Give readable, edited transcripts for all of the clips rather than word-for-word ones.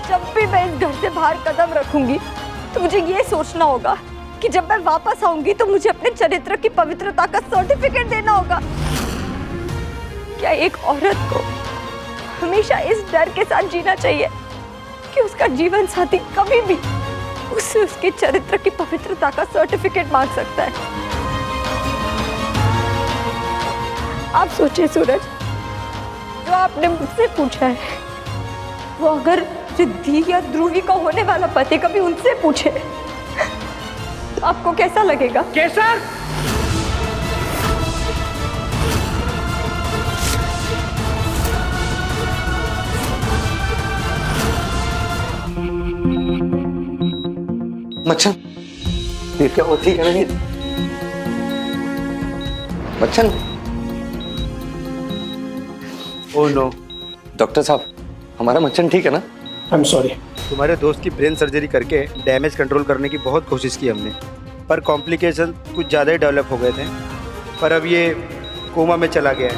जब भी मैं इस घर से बाहर कदम रखूंगी तो मुझे ये सोचना होगा कि जब मैं वापस आऊंगी तो मुझे अपने चरित्र की पवित्रता का सर्टिफिकेट देना होगा। क्या एक औरत को हमेशा इस डर के साथ जीना चाहिए कि उसका जीवन साथी कभी भी उससे उसके चरित्र की पवित्रता का सर्टिफिकेट मांग सकता है? आप सोचिए सूरज, जो आपने मुझसे पूछा है वो अगर रिद्धि या ध्रुवी का होने वाला पति कभी उनसे पूछे तो आपको कैसा लगेगा? केसर! मच्छन, ये क्या होती है? नहीं मच्छन। Oh no. डॉक्टर साहब, हमारा मच्छन ठीक है ना? आई एम सॉरी। तुम्हारे दोस्त की ब्रेन सर्जरी करके डैमेज कंट्रोल करने की बहुत कोशिश की हमने, पर कॉम्प्लिकेशन कुछ ज़्यादा ही डेवलप हो गए थे। पर अब ये कोमा में चला गया है।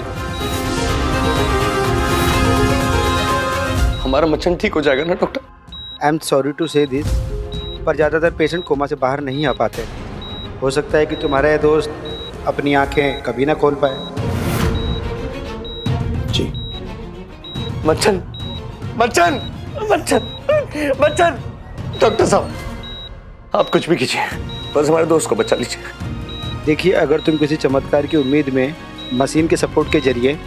हमारा मच्छन ठीक हो जाएगा ना doctor? I am sorry to say this, पर ज़्यादातर पेशेंट कोमा से बाहर नहीं आ पाते। हो सकता है कि तुम्हारा ये दोस्त अपनी आंखें कभी ना खोल पाए। जी। मच्छन, मच्छन, मच्छन, मच्छन। डॉक्टर साहब, आप कुछ भी कीजिए, बस हमारे दोस्त को बचा लीजिए। देखिए, अगर तुम किसी चमत्कार की उम्मीद में मशीन के सपोर्ट के जरिए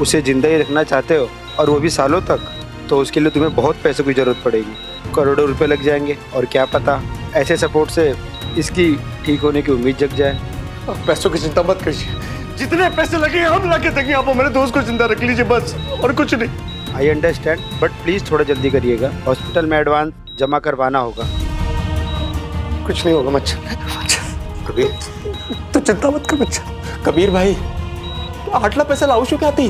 उसे जिंदा ही रखना चाहते हो, और वो भी सालों तक, तो उसके लिए तुम्हें बहुत पैसों की ज़रूरत पड़ेगी। करोड़ों रुपए लग जाएंगे, और क्या पता ऐसे सपोर्ट से इसकी ठीक होने की उम्मीद जग जाए। आप पैसों की चिंता मत कीजिए, जितने पैसे लगे हम ला के देंगे। आप मेरे दोस्त को जिंदा रख लीजिए बस, और कुछ नहीं। आई अंडरस्टैंड, बट प्लीज़ थोड़ा जल्दी करिएगा। हॉस्पिटल में एडवांस जमा करवाना होगा। कुछ नहीं होगा मच्छन। कबीर, तू चिंता मत कर मच्छन। कबीर भाई, 8 लाख पैसे लाओ क्या थी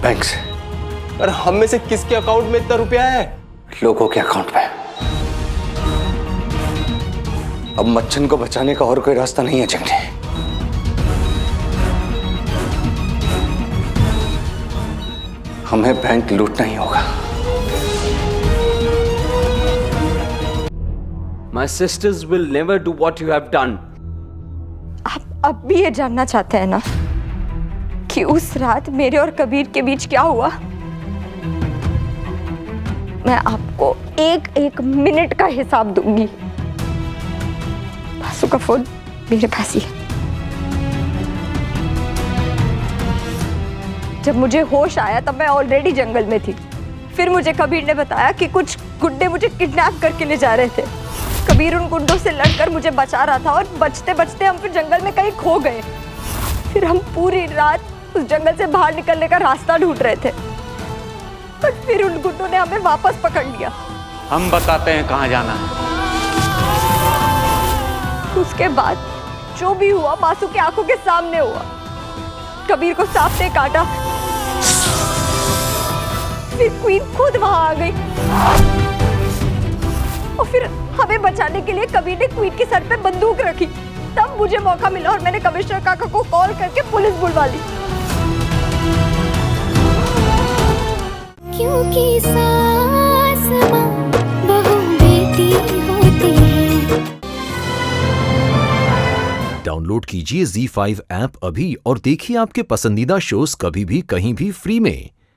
बैंक से। और हम में से किसके अकाउंट में इतना रुपया है? लोगों के अकाउंट में। अब मच्छन को बचाने का और कोई रास्ता नहीं है चिंगड़ी। हमें बैंक लूटना ही होगा। My sisters will never do what you have done. आप अब भी ये जानना चाहते हैं ना कि उस रात मेरे और कबीर के बीच क्या हुआ? मैं आपको एक एक मिनट का हिसाब दूंगी। बासु का फोन मेरे पास ही है। जब मुझे होश आया तब मैं ऑलरेडी जंगल में थी। फिर मुझे कबीर ने बताया कि कुछ गुंडे मुझे किडनैप करके ले जा रहे थे। कबीर उन गुंडों से लड़कर मुझे बचा रहा था, और बचते बचते हम फिर जंगल में कहीं खो गए। फिर हम पूरी रात उस जंगल से बाहर निकलने का रास्ता ढूंढ रहे थे, पर फिर उन गुंडों ने हमें वापस पकड़ लिया। हम बताते हैं कहाँ जाना है। उसके बाद जो भी हुआ बासु की आंखों के सामने हुआ। कबीर को सांप ने काटा, फिर क्वीन खुद वहां आ गई, और फिर हमें बचाने के लिए कबीर ने क्वीन के सर पे बंदूक रखी। तब मुझे मौका मिला और मैंने कमिश्नर काका को कॉल करके पुलिस बुलवा ली। क्योंकि सास माँ बहू बेटी होती है। डाउनलोड कीजिए ZEE5 ऐप अभी और देखिए आपके पसंदीदा शोज कभी भी कहीं भी फ्री में।